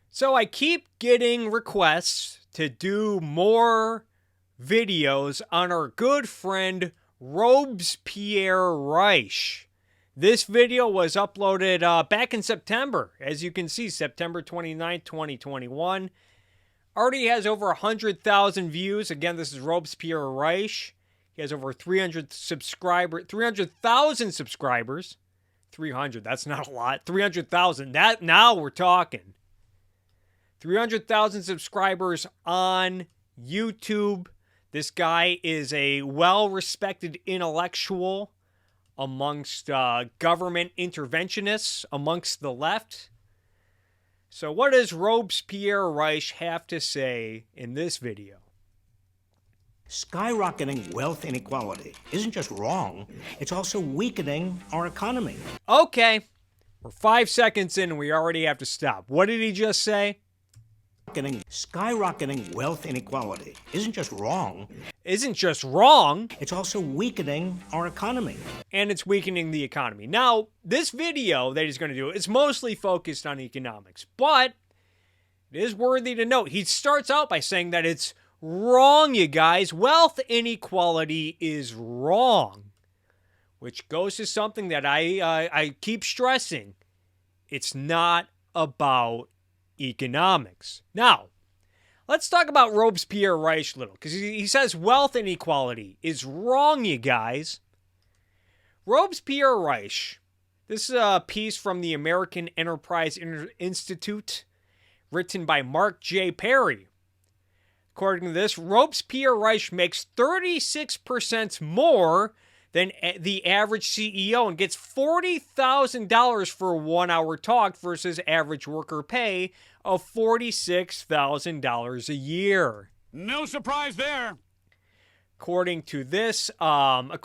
So I keep getting requests to do more videos on our good friend Robespierre Reich. This video was uploaded back in September. As you can see, September 29th, 2021. Already has over 100,000 views. Again, this is Robespierre Reich. He has over 300,000 subscribers. 300, that's not a lot. 300,000, that now we're talking. 300,000 subscribers on YouTube. This guy is a well-respected intellectual amongst government interventionists, amongst the left. So what does Robespierre Reich have to say in this video? Skyrocketing wealth inequality isn't just wrong, it's also weakening our economy. Okay, we're 5 seconds in and we already have to stop. What did he just say? Skyrocketing wealth inequality isn't just wrong. Isn't just wrong. It's also weakening our economy. And it's weakening the economy. Now, this video that he's going to do is mostly focused on economics, but it is worthy to note. He starts out by saying that it's wrong, you guys. Wealth inequality is wrong, which goes to something that I keep stressing. It's not about economics. Now, let's talk about Robespierre Reich a little, because he says wealth inequality is wrong, you guys. Robespierre Reich, this is a piece from the American Enterprise Institute, written by Mark J. Perry. According to this, Robespierre Reich makes 36% more than the average CEO and gets $40,000 for a 1-hour talk versus average worker pay of $46,000 a year. No surprise there. According to this, I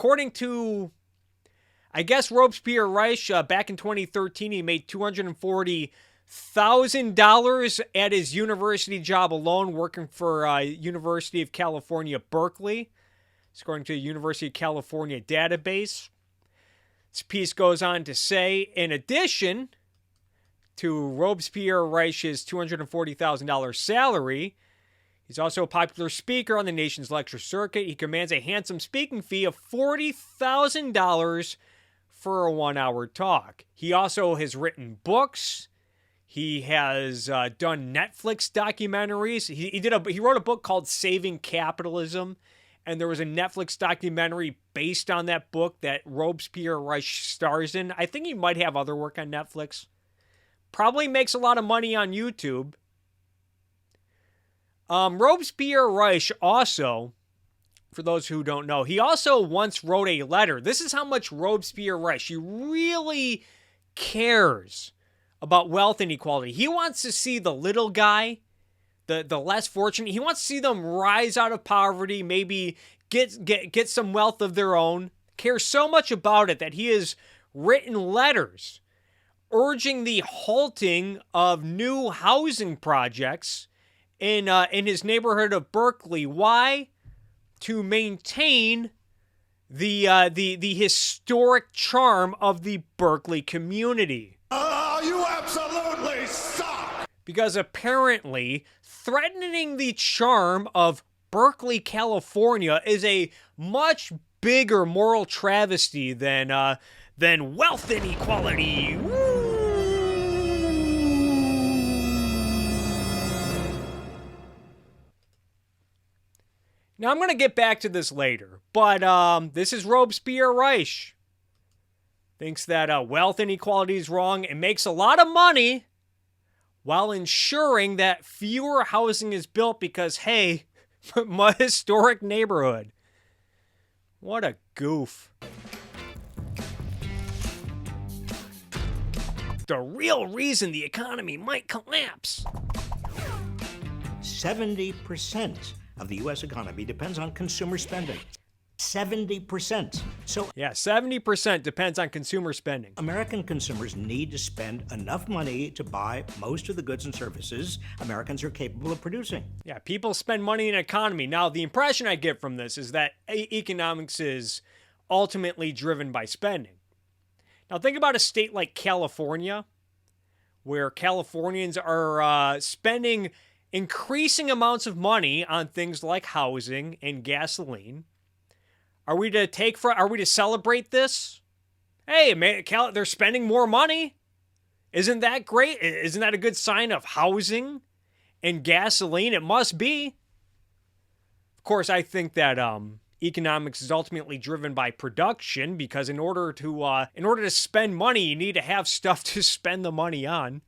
guess Robespierre Reich, back in 2013, he made $240,000 at his university job alone, working for University of California, Berkeley. According to the University of California database. This piece goes on to say, in addition to Robespierre Reich's $240,000 salary, he's also a popular speaker on the nation's lecture circuit. He commands a handsome speaking fee of $40,000 for a 1-hour talk. He also has written books. He has done Netflix documentaries. He wrote a book called Saving Capitalism. And there was a Netflix documentary based on that book that Robespierre Reich stars in. I think he might have other work on Netflix. Probably makes a lot of money on YouTube. Robespierre Reich also, for those who don't know, he also once wrote a letter. This is how much Robespierre Reich, he really cares about wealth inequality. He wants to see the little guy, the less fortunate, he wants to see them rise out of poverty, maybe get some wealth of their own. Cares so much about it that he has written letters urging the halting of new housing projects in his neighborhood of Berkeley. Why? To maintain the historic charm of the Berkeley community. You absolutely suck! Because apparently threatening the charm of Berkeley, California is a much bigger moral travesty than wealth inequality. Woo! Now, I'm going to get back to this later, but this is Robespierre Reich. Thinks that wealth inequality is wrong and makes a lot of money while ensuring that fewer housing is built because, hey, my historic neighborhood. What a goof. The real reason the economy might collapse. 70% of the U.S. economy depends on consumer spending. 70%. So, yeah, 70% depends on consumer spending. American consumers need to spend enough money to buy most of the goods and services Americans are capable of producing. Yeah, people spend money in an economy. Now, the impression I get from this is that economics is ultimately driven by spending. Now, think about a state like California, where Californians are spending increasing amounts of money on things like housing and gasoline. Are we to celebrate this? Hey, man, they're spending more money. Isn't that great? Isn't that a good sign of housing and gasoline? It must be. Of course, I think that economics is ultimately driven by production, because in order to spend money, you need to have stuff to spend the money on.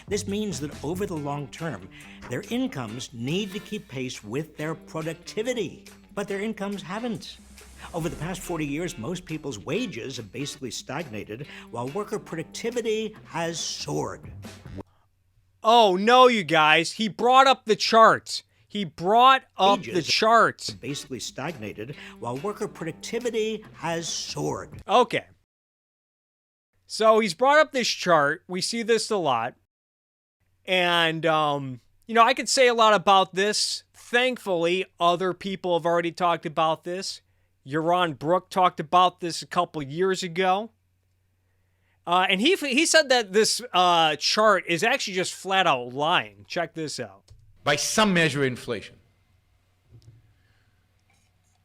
This means that over the long term, their incomes need to keep pace with their productivity, but their incomes haven't. Over the past 40 years, most people's wages have basically stagnated, while worker productivity has soared. Oh, no, you guys. He brought up the charts. He brought up the charts. Basically stagnated, while worker productivity has soared. Okay. So he's brought up this chart. We see this a lot. And, I could say a lot about this. Thankfully, other people have already talked about this. Yaron Brook talked about this a couple years ago. And he said that this chart is actually just flat out lying. Check this out. By some measure, inflation.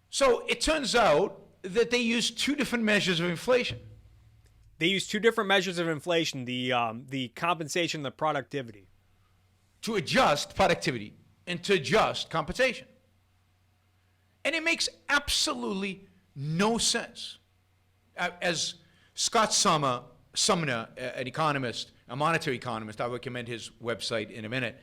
So it turns out that they use two different measures of inflation. They use two different measures of inflation, the compensation and the productivity. To adjust productivity and to adjust compensation. And it makes absolutely no sense. As Scott Sumner, an economist, a monetary economist, I recommend his website in a minute,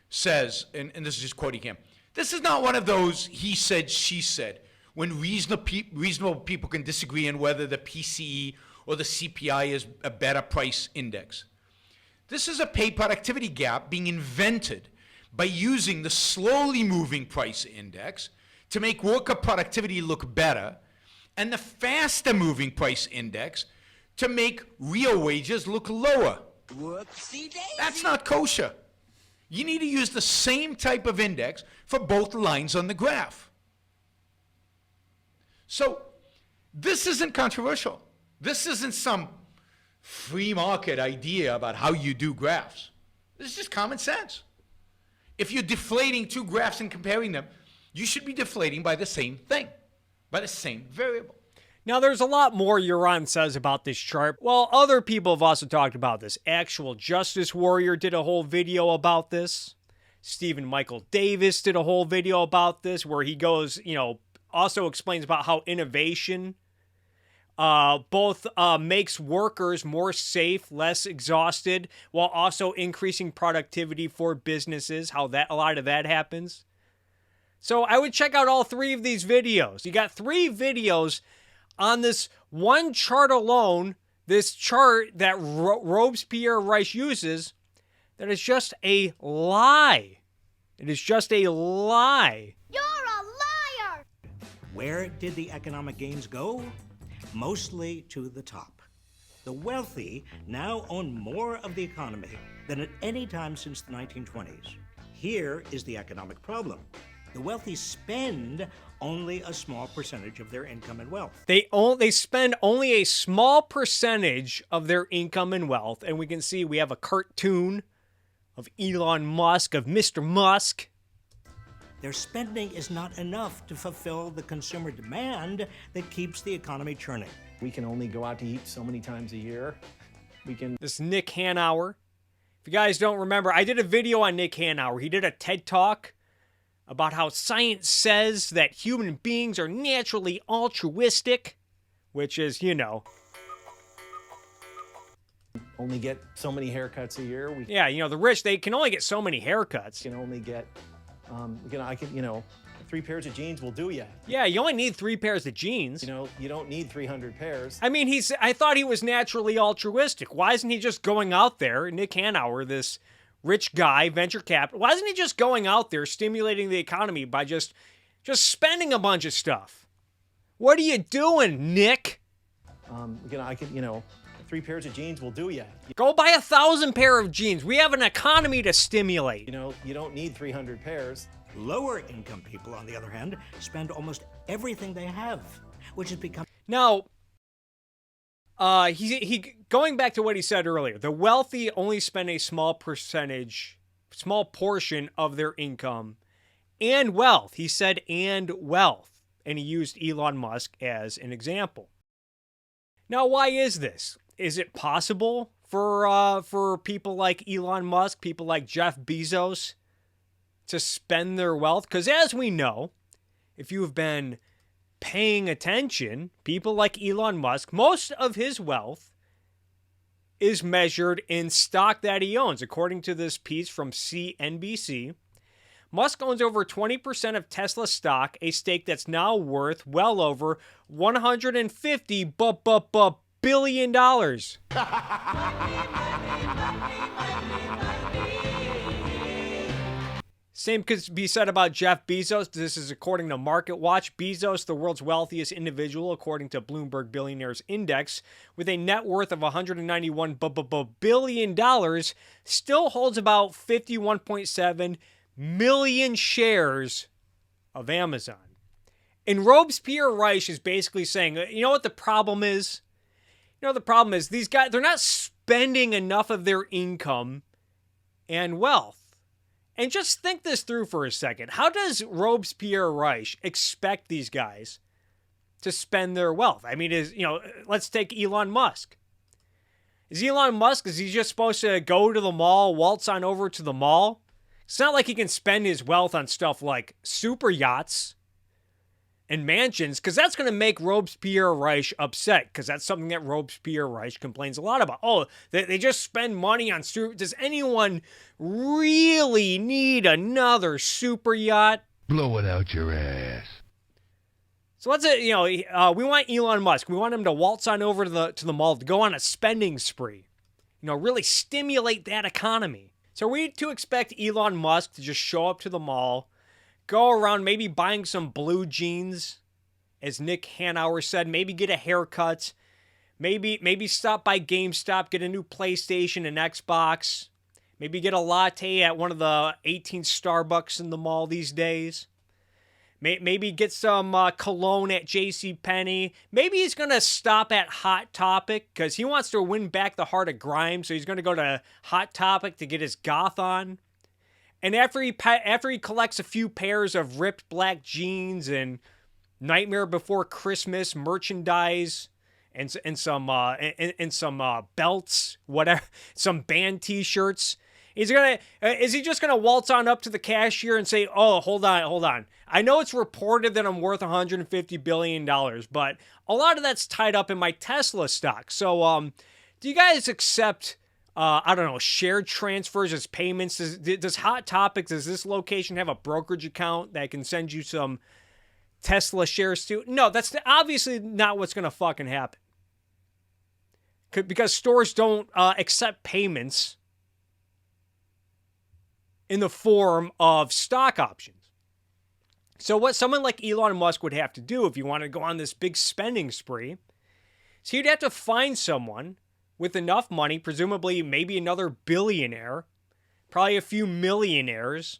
says, and this is just quoting him, this is not one of those he said, she said, when reasonable people can disagree on whether the PCE or the CPI is a better price index. This is a pay productivity gap being invented by using the slowly moving price index to make worker productivity look better, and the faster moving price index to make real wages look lower. Whoopsie daisy. That's not kosher. You need to use the same type of index for both lines on the graph. So this isn't controversial. This isn't some free market idea about how you do graphs. This is just common sense. If you're deflating two graphs and comparing them, you should be deflating by the same thing, by the same variable. Now, there's a lot more Yaron says about this chart. Well, other people have also talked about this. Actual Justice Warrior did a whole video about this. Stephen Michael Davis did a whole video about this, where he goes, also explains about how innovation both makes workers more safe, less exhausted, while also increasing productivity for businesses, how a lot of that happens. So I would check out all three of these videos. You got three videos on this one chart alone, this chart that Robespierre Reich uses, that is just a lie. It is just a lie. You're a liar! Where did the economic gains go? Mostly to the top. The wealthy now own more of the economy than at any time since the 1920s. Here is the economic problem. The wealthy spend only a small percentage of their income and wealth. They spend only a small percentage of their income and wealth, and we can see we have a cartoon of Elon Musk, of Mr. Musk. Their spending is not enough to fulfill the consumer demand that keeps the economy churning. We can only go out to eat so many times a year. This Nick Hanauer. If you guys don't remember, I did a video on Nick Hanauer. He did a TED Talk about how science says that human beings are naturally altruistic, which is, Only get so many haircuts a year. the rich, they can only get so many haircuts. Can only get, 3 pairs of jeans will do you. Yeah, you only need 3 pairs of jeans. You don't need 300 pairs. I mean, I thought he was naturally altruistic. Why isn't he just going out there, Nick Hanauer, this rich guy, venture capital, why isn't he just going out there stimulating the economy by just spending a bunch of stuff? What are you doing, Nick? 3 pairs of jeans will do you. Go buy 1,000 pair of jeans. We have an economy to stimulate. You don't need 300 pairs. Lower income people, on the other hand, spend almost everything they have, which has become... Now, he going back to what he said earlier, the wealthy only spend a small portion of their income and wealth. He said, and wealth. And he used Elon Musk as an example. Now, why is this? Is it possible for people like Elon Musk, people like Jeff Bezos, to spend their wealth? Because as we know, if you've been paying attention, people like Elon Musk, most of his wealth is measured in stock that he owns. According to this piece from CNBC, Musk owns over 20% of Tesla stock, a stake that's now worth well over $150 billion. Same could be said about Jeff Bezos. This is according to MarketWatch. Bezos, the world's wealthiest individual, according to Bloomberg Billionaires Index, with a net worth of $191 billion, still holds about 51.7 million shares of Amazon. And Robespierre Reich is basically saying, you know what the problem is? You know, the problem is these guys, they're not spending enough of their income and wealth. And just think this through for a second. How does Robespierre Reich expect these guys to spend their wealth? I mean, let's take Elon Musk. Is he just supposed to go to the mall, waltz on over to the mall? It's not like he can spend his wealth on stuff like super yachts and mansions, because that's going to make Robespierre Reich upset, because that's something that Robespierre Reich complains a lot about. Oh, they just spend money on super. Does anyone really need another super yacht? Blow it out your ass. So let's we want Elon Musk. We want him to waltz on over to the mall, to go on a spending spree. Really stimulate that economy. So are we to expect Elon Musk to just show up to the mall, go around maybe buying some blue jeans, as Nick Hanauer said, maybe get a haircut, maybe stop by GameStop, get a new PlayStation and Xbox, maybe get a latte at one of the 18 Starbucks in the mall these days, maybe get some cologne at JCPenney, maybe he's going to stop at Hot Topic because he wants to win back the heart of grime, so he's going to go to Hot Topic to get his goth on. And after he collects a few pairs of ripped black jeans and Nightmare Before Christmas merchandise and some belts, whatever, some band T-shirts, is he just gonna waltz on up to the cashier and say, "Oh, hold on. I know it's reported that I'm worth $150 billion, but a lot of that's tied up in my Tesla stock. So, do you guys accept?" shared transfers as payments? Does Hot Topic, does this location have a brokerage account that can send you some Tesla shares to? No, that's obviously not what's going to fucking happen. Because stores don't accept payments in the form of stock options. So what someone like Elon Musk would have to do if he wanted to go on this big spending spree, is he'd have to find someone with enough money, presumably maybe another billionaire, probably a few millionaires,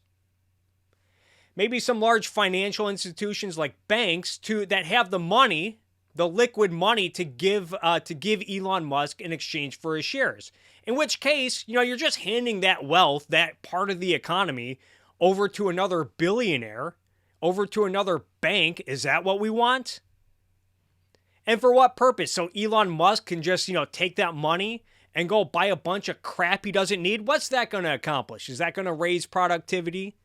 maybe some large financial institutions like banks that have the money, the liquid money to give Elon Musk in exchange for his shares. In which case, you're just handing that wealth, that part of the economy, over to another billionaire, over to another bank. Is that what we want? And for what purpose? So Elon Musk can just, take that money and go buy a bunch of crap he doesn't need? What's that going to accomplish? Is that going to raise productivity?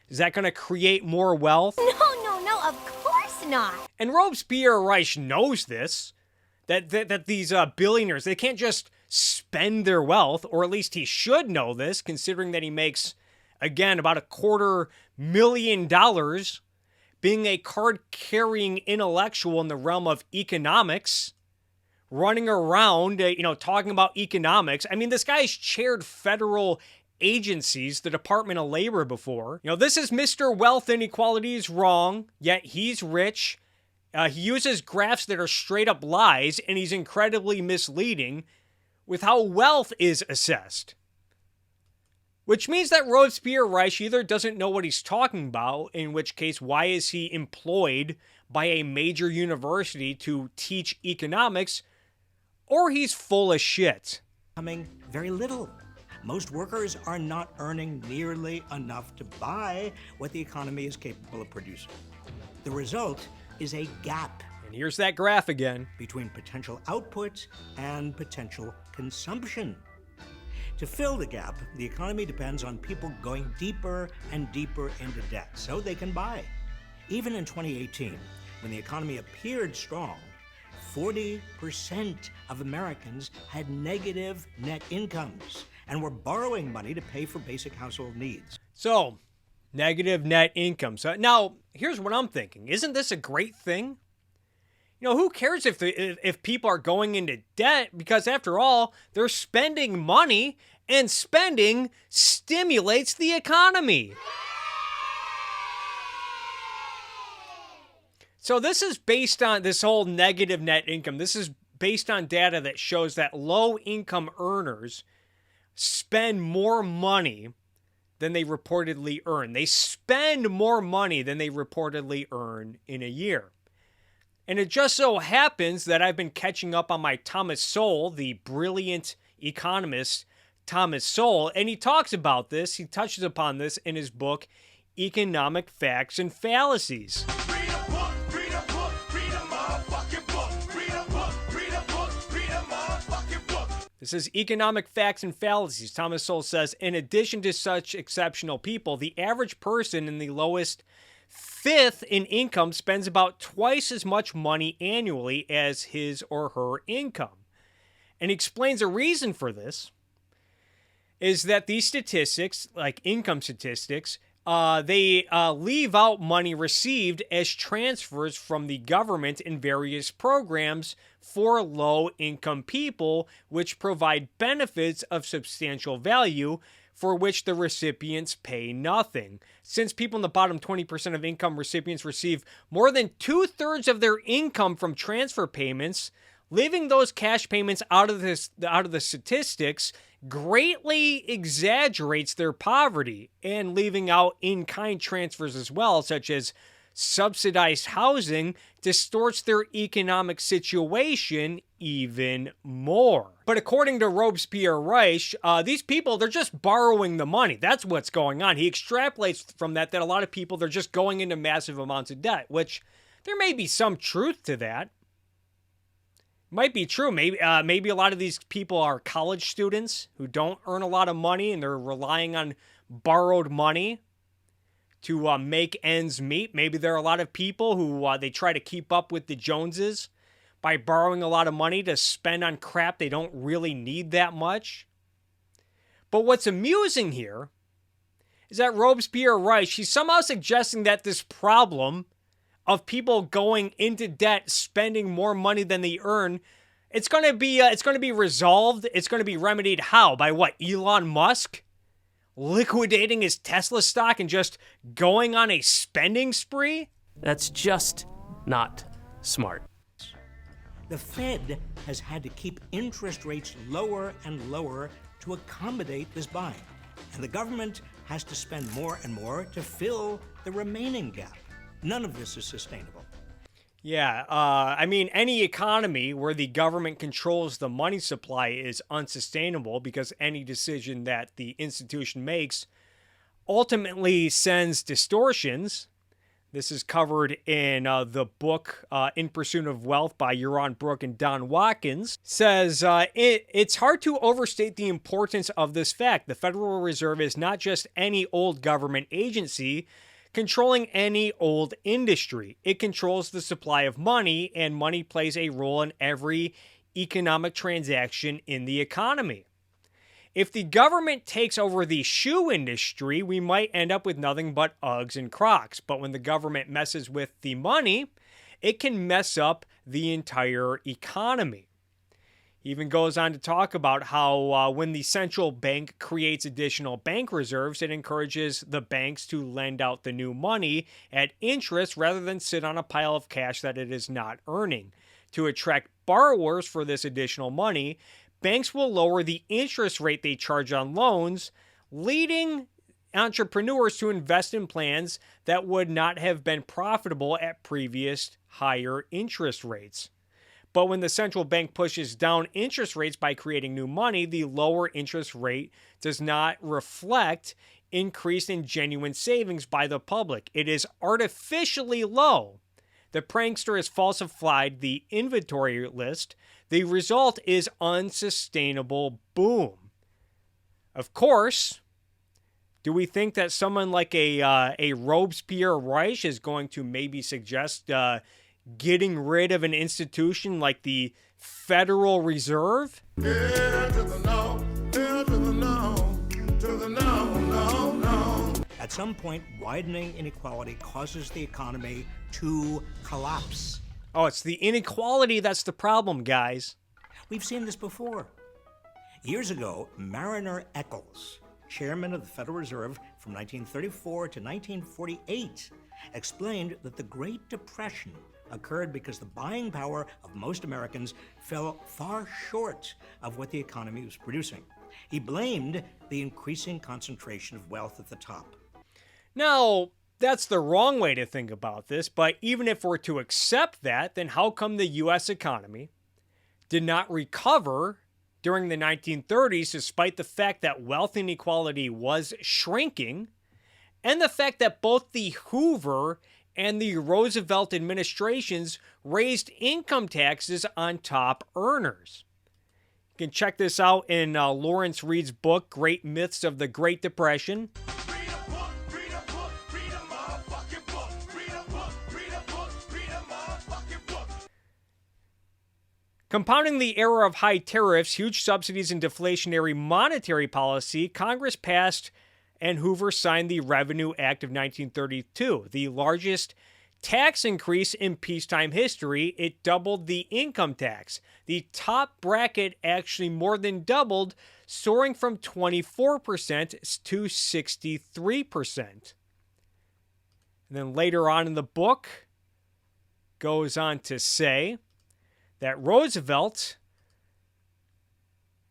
Is that going to create more wealth? No, of course not. And Robespierre Reich knows this, that these billionaires, they can't just spend their wealth, or at least he should know this, considering that he makes, again, about $250,000 being a card-carrying intellectual in the realm of economics, running around, talking about economics. I mean, this guy's chaired federal agencies, the Department of Labor before. This is Mr. Wealth Inequality is wrong, yet he's rich. He uses graphs that are straight up lies, and he's incredibly misleading with how wealth is assessed. Which means that Robespierre Reich either doesn't know what he's talking about, in which case, why is he employed by a major university to teach economics, or he's full of shit. Coming very little. Most workers are not earning nearly enough to buy what the economy is capable of producing. The result is a gap And here's that graph again. between potential output and potential consumption. To fill the gap, the economy depends on people going deeper and deeper into debt so they can buy. Even in 2018, when the economy appeared strong, 40% of Americans had negative net incomes and were borrowing money to pay for basic household needs. So, negative net income. So now, here's what I'm thinking. Isn't this a great thing? You know, who cares if people are going into debt? Because after all, they're spending money, and spending stimulates the economy. So this is based on this whole negative net income. This is based on data that shows that low-income earners spend more money than they reportedly earn. They spend more money than they reportedly earn in a year. And it just so happens that I've been catching up on my Thomas Sowell, the brilliant economist Thomas Sowell, and he talks about this, he touches upon this in his book, Economic Facts and Fallacies. Read a book, read a book, read a motherfucking book. Read a book, read a book, read a motherfucking book. This is Economic Facts and Fallacies. Thomas Sowell says, in addition to such exceptional people, the average person in the lowest fifth in income spends about twice as much money annually as his or her income. And he explains a reason for this is that these statistics, like income statistics, they leave out money received as transfers from the government in various programs for low-income people, which provide benefits of substantial value for which the recipients pay nothing. Since people in the bottom 20% of income recipients receive more than 2/3 of their income from transfer payments, leaving those cash payments out of the statistics greatly exaggerates their poverty, and leaving out in-kind transfers as well, such as subsidized housing, distorts their economic situation even more. But according to Robespierre Reich, these people, they're just borrowing the money. That's what's going on. He extrapolates from that a lot of people, they're just going into massive amounts of debt, which there may be some truth to that. Might be true. Maybe a lot of these people are college students who don't earn a lot of money and they're relying on borrowed money to make ends meet. Maybe there are a lot of people who they try to keep up with the Joneses by borrowing a lot of money to spend on crap they don't really need that much. But what's amusing here is that Robespierre Reich, he's somehow suggesting that this problem of people going into debt, spending more money than they earn, it's going to be resolved. It's going to be remedied how? By what? Elon Musk liquidating his Tesla stock and just going on a spending spree? That's just not smart. The Fed has had to keep interest rates lower and lower to accommodate this buying, and the government has to spend more and more to fill the remaining gap. None of this is sustainable. Yeah, I mean, any economy where the government controls the money supply is unsustainable because any decision that the institution makes ultimately sends distortions. This is covered in the book In Pursuit of Wealth by Yaron Brook and Don Watkins. Says, it's hard to overstate the importance of this fact. The Federal Reserve is not just any old government agency controlling any old industry. It controls the supply of money, and money plays a role in every economic transaction in the economy. If the government takes over the shoe industry, we might end up with nothing but Uggs and Crocs. But when the government messes with the money, it can mess up the entire economy. He even goes on to talk about how when the central bank creates additional bank reserves, it encourages the banks to lend out the new money at interest rather than sit on a pile of cash that it is not earning. To attract borrowers for this additional money, banks will lower the interest rate they charge on loans, leading entrepreneurs to invest in plans that would not have been profitable at previous higher interest rates. But when the central bank pushes down interest rates by creating new money, the lower interest rate does not reflect increase in genuine savings by the public. It is artificially low. The prankster has falsified the inventory list. The result is unsustainable boom. Of course, do we think that someone like a Robespierre Reich is going to maybe suggest getting rid of an institution like the Federal Reserve? Yeah, to the no, yeah, to the no, to the no, no, no. At some point, widening inequality causes the economy to collapse. Oh, it's the inequality that's the problem, guys. We've seen this before. Years ago, Mariner Eccles, chairman of the Federal Reserve from 1934 to 1948, explained that the Great Depression occurred because the buying power of most Americans fell far short of what the economy was producing. He blamed the increasing concentration of wealth at the top. Now, that's the wrong way to think about this, but even if we're to accept that, then how come the U.S. economy did not recover during the 1930s, despite the fact that wealth inequality was shrinking, and the fact that both the Hoover and the Roosevelt administrations raised income taxes on top earners? You can check this out in Lawrence Reed's book, Great Myths of the Great Depression. Read a book, read a book, read a motherfucking book. Read a book, read a book, read a motherfucking book. Compounding the era of high tariffs, huge subsidies, and deflationary monetary policy, Congress passed and Hoover signed the Revenue Act of 1932, the largest tax increase in peacetime history. It doubled the income tax. The top bracket actually more than doubled, soaring from 24% to 63%. And then later on in the book, goes on to say that Roosevelt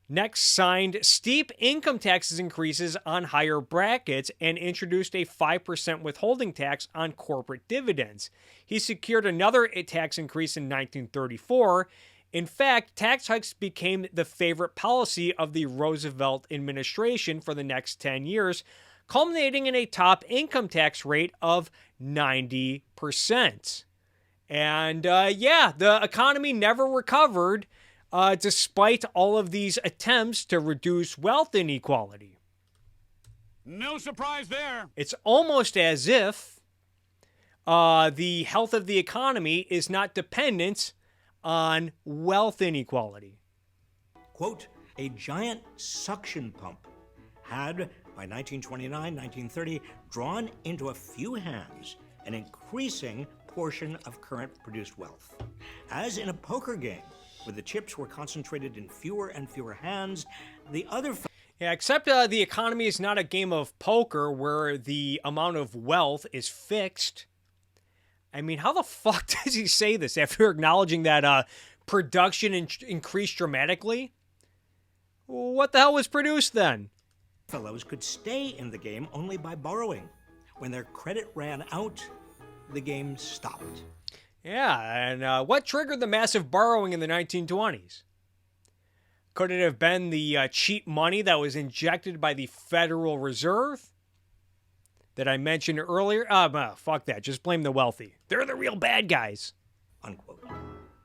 next signed steep income taxes increases on higher brackets and introduced a 5% withholding tax on corporate dividends. He secured another tax increase in 1934. In fact, tax hikes became the favorite policy of the Roosevelt administration for the next 10 years, culminating in a top income tax rate of 90%. And the economy never recovered despite all of these attempts to reduce wealth inequality. No surprise there. It's almost as if the health of the economy is not dependent on wealth inequality. Quote, a giant suction pump had, by 1929, 1930, drawn into a few hands an increasing portion of current produced wealth. As in a poker game, where the chips were concentrated in fewer and fewer hands, the other... Except the economy is not a game of poker where the amount of wealth is fixed. I mean, how the fuck does he say this after acknowledging that production increased dramatically? What the hell was produced then? Fellows could stay in the game only by borrowing. When their credit ran out, the game stopped. Yeah, and what triggered the massive borrowing in the 1920s? Could it have been the cheap money that was injected by the Federal Reserve that I mentioned earlier? Fuck that. Just blame the wealthy. They're the real bad guys. Unquote.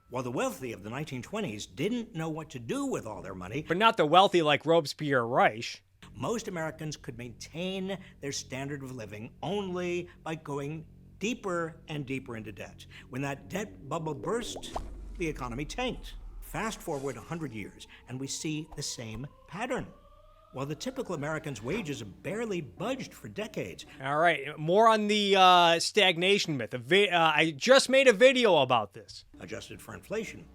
While the wealthy of the 1920s didn't know what to do with all their money, But not the wealthy like Robespierre Reich. most Americans could maintain their standard of living only by going deeper and deeper into debt. When that debt bubble burst, the economy tanked. Fast forward 100 years, and we see the same pattern. While the typical American's wages have barely budged for decades. All right, more on the stagnation myth. I just made a video about this. Adjusted for inflation,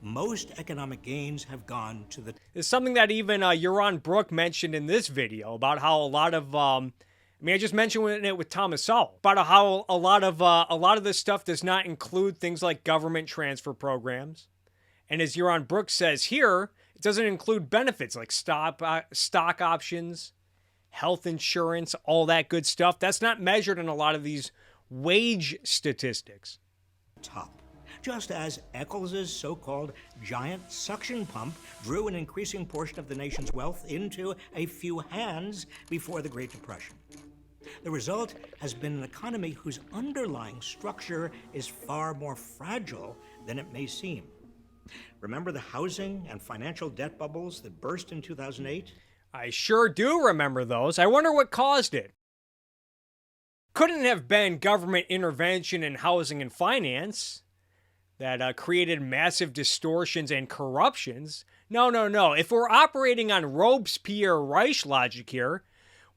most economic gains have gone to the... It's something that even Euron Brook mentioned in this video about how a lot of... I just mentioned it with Thomas Sowell about how a lot of this stuff does not include things like government transfer programs. And as Euron Brooks says here, it doesn't include benefits like stock options, health insurance, all that good stuff. That's not measured in a lot of these wage statistics. top. just as Eccles's so-called giant suction pump drew an increasing portion of the nation's wealth into a few hands before the Great Depression. The result has been an economy whose underlying structure is far more fragile than it may seem. Remember the housing and financial debt bubbles that burst in 2008? I sure do remember those. I wonder what caused it. Couldn't have been government intervention in housing and finance that created massive distortions and corruptions. No. If we're operating on Robespierre Reich logic here,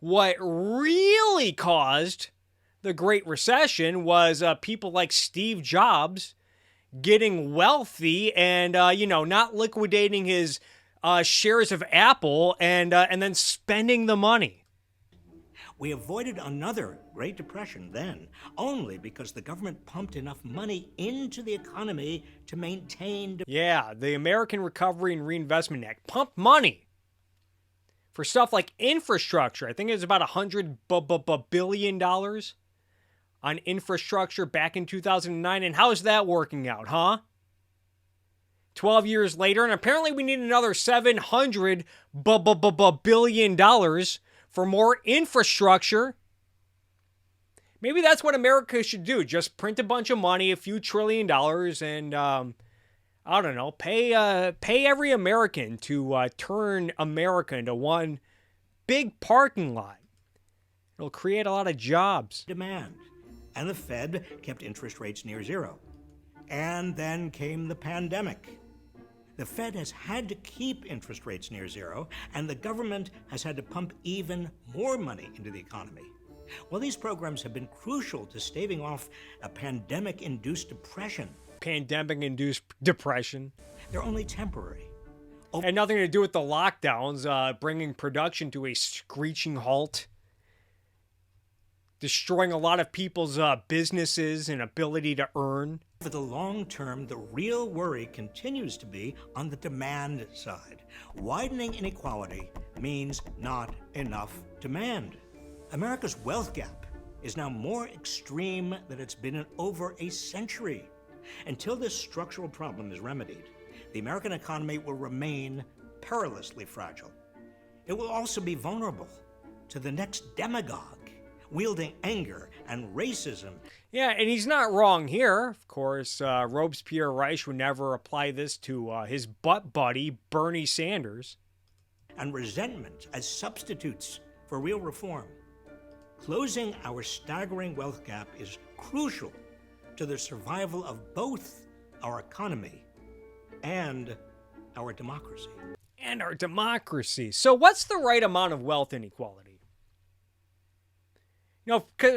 what really caused the Great Recession was people like Steve Jobs getting wealthy and, not liquidating his shares of Apple and then spending the money. We avoided another Great Depression then only because the government pumped enough money into the economy to maintain... Yeah, the American Recovery and Reinvestment Act pumped money for stuff like infrastructure. I think it was about $100 billion on infrastructure back in 2009. And how's that working out, huh? 12 years later, and apparently we need another $700 billion for more infrastructure. Maybe that's what America should do. Just print a bunch of money, a few $1 trillion, and I don't know, pay every American to turn America into one big parking lot. It'll create a lot of jobs. Demand. And the Fed kept interest rates near zero. And then came the pandemic. The Fed has had to keep interest rates near zero, and the government has had to pump even more money into the economy. While these programs have been crucial to staving off a pandemic-induced depression, they're only temporary. Had nothing to do with the lockdowns, bringing production to a screeching halt, destroying a lot of people's businesses and ability to earn. For the long term, the real worry continues to be on the demand side. Widening inequality means not enough demand. America's wealth gap is now more extreme than it's been in over a century. Until this structural problem is remedied, the American economy will remain perilously fragile. It will also be vulnerable to the next demagogue wielding anger and racism. Yeah, and he's not wrong here. Of course, Robespierre Reich would never apply this to his butt buddy, Bernie Sanders. And resentment as substitutes for real reform. Closing our staggering wealth gap is crucial to the survival of both our economy and our democracy. So what's the right amount of wealth inequality?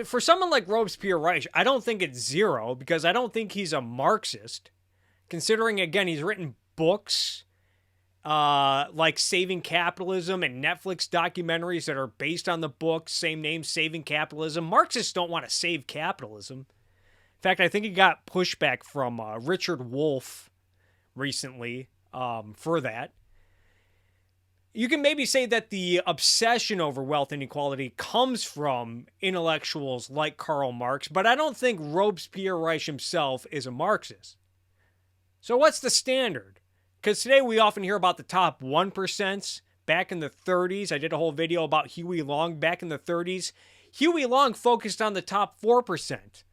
For someone like Robespierre Reich, I don't think it's zero because I don't think he's a Marxist. Considering, again, he's written books like Saving Capitalism and Netflix documentaries that are based on the book, same name, Saving Capitalism. Marxists don't want to save capitalism. In fact, I think he got pushback from Richard Wolff recently for that. You can maybe say that the obsession over wealth inequality comes from intellectuals like Karl Marx, but I don't think Robespierre Reich himself is a Marxist. So what's the standard? Because today we often hear about the top 1%. Back in the 30s, I did a whole video about Huey Long. Back in the 30s, Huey Long focused on the top 4%.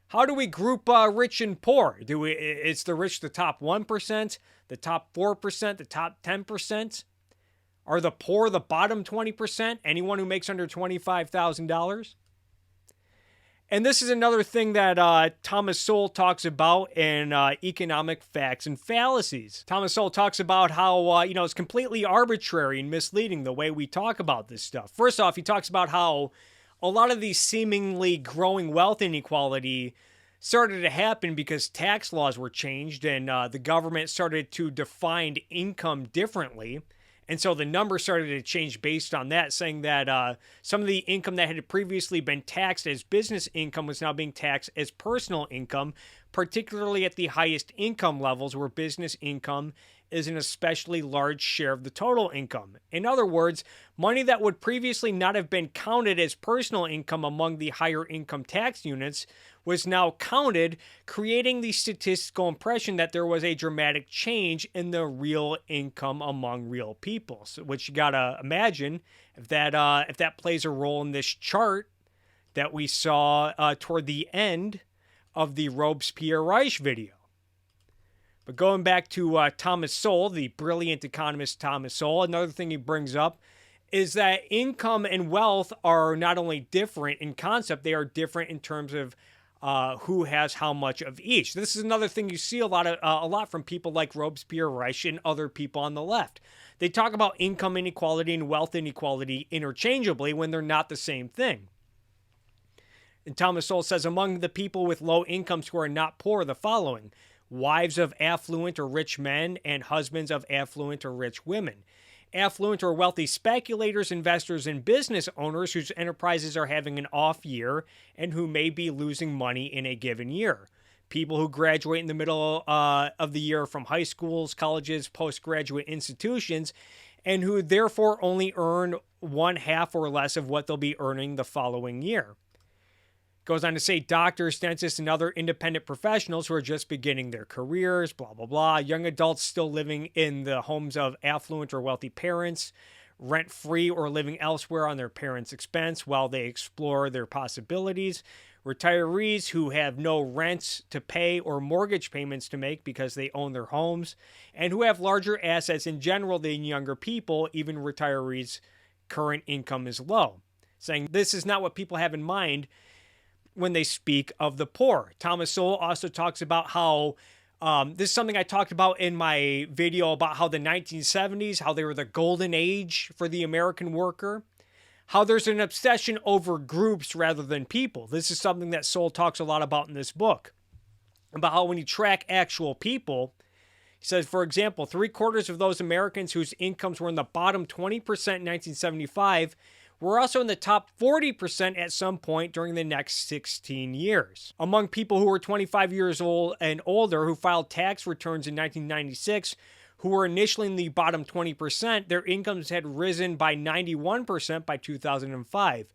How do we group rich and poor? It's the rich the top 1%, the top 4%, the top 10%? Are the poor the bottom 20%? Anyone who makes under $25,000? And this is another thing that Thomas Sowell talks about in Economic Facts and Fallacies. Thomas Sowell talks about how, it's completely arbitrary and misleading the way we talk about this stuff. First off, he talks about how a lot of these seemingly growing wealth inequality started to happen because tax laws were changed and the government started to define income differently. And so the numbers started to change based on that, saying that some of the income that had previously been taxed as business income was now being taxed as personal income, particularly at the highest income levels where business income is an especially large share of the total income. In other words, money that would previously not have been counted as personal income among the higher income tax units was now counted, creating the statistical impression that there was a dramatic change in the real income among real people. So, which you gotta imagine if that plays a role in this chart that we saw toward the end of the Robespierre Reich video. But going back to Thomas Sowell, the brilliant economist Thomas Sowell, another thing he brings up is that income and wealth are not only different in concept, they are different in terms of who has how much of each. This is another thing you see a lot from people like Robespierre, Reich, and other people on the left. They talk about income inequality and wealth inequality interchangeably when they're not the same thing. And Thomas Sowell says, among the people with low incomes who are not poor, the following: wives of affluent or rich men and husbands of affluent or rich women. Affluent or wealthy speculators, investors, and business owners whose enterprises are having an off year and who may be losing money in a given year. People who graduate in the middle of the year from high schools, colleges, postgraduate institutions, and who therefore only earn 1/2 or less of what they'll be earning the following year. Goes on to say doctors, dentists, and other independent professionals who are just beginning their careers, blah, blah, blah. Young adults still living in the homes of affluent or wealthy parents, rent-free or living elsewhere on their parents' expense while they explore their possibilities. Retirees who have no rents to pay or mortgage payments to make because they own their homes, and who have larger assets in general than younger people, even retirees' current income is low. Saying this is not what people have in mind when they speak of the poor. Thomas Sowell also talks about how, this is something I talked about in my video about how the 1970s, how they were the golden age for the American worker, how there's an obsession over groups rather than people. This is something that Sowell talks a lot about in this book, about how when you track actual people, he says, for example, 3/4 of those Americans whose incomes were in the bottom 20% in 1975 were also in the top 40% at some point during the next 16 years. Among people who were 25 years old and older who filed tax returns in 1996, who were initially in the bottom 20%, their incomes had risen by 91% by 2005.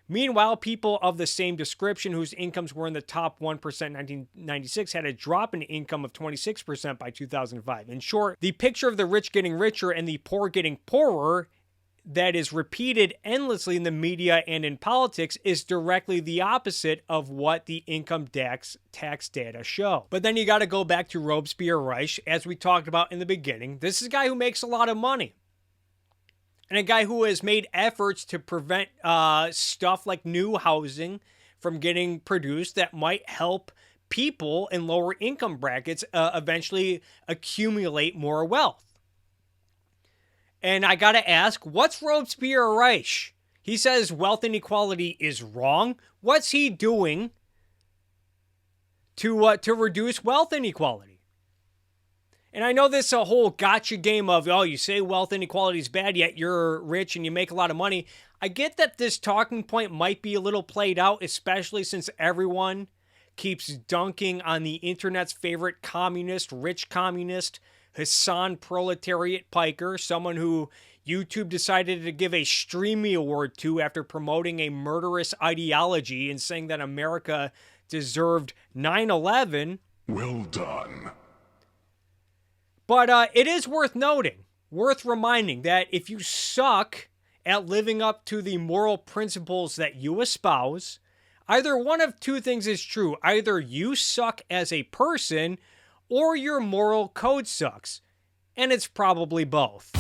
Meanwhile, people of the same description whose incomes were in the top 1% in 1996 had a drop in income of 26% by 2005. In short, the picture of the rich getting richer and the poor getting poorer that is repeated endlessly in the media and in politics is directly the opposite of what the income tax data show. But then you got to go back to Robespierre Reich, as we talked about in the beginning. This is a guy who makes a lot of money, and a guy who has made efforts to prevent stuff like new housing from getting produced that might help people in lower income brackets eventually accumulate more wealth. And I got to ask, what's Robespierre Reich? He says wealth inequality is wrong. What's he doing to reduce wealth inequality? And I know this a whole gotcha game of, oh, you say wealth inequality is bad, yet you're rich and you make a lot of money. I get that this talking point might be a little played out, especially since everyone keeps dunking on the internet's favorite communist, rich communist, Hassan Proletariat Piker, someone who YouTube decided to give a Streamy Award to after promoting a murderous ideology and saying that America deserved 9/11. Well done. But it is worth noting, worth reminding that if you suck at living up to the moral principles that you espouse, either one of two things is true. Either you suck as a person, or your moral code sucks. And it's probably both.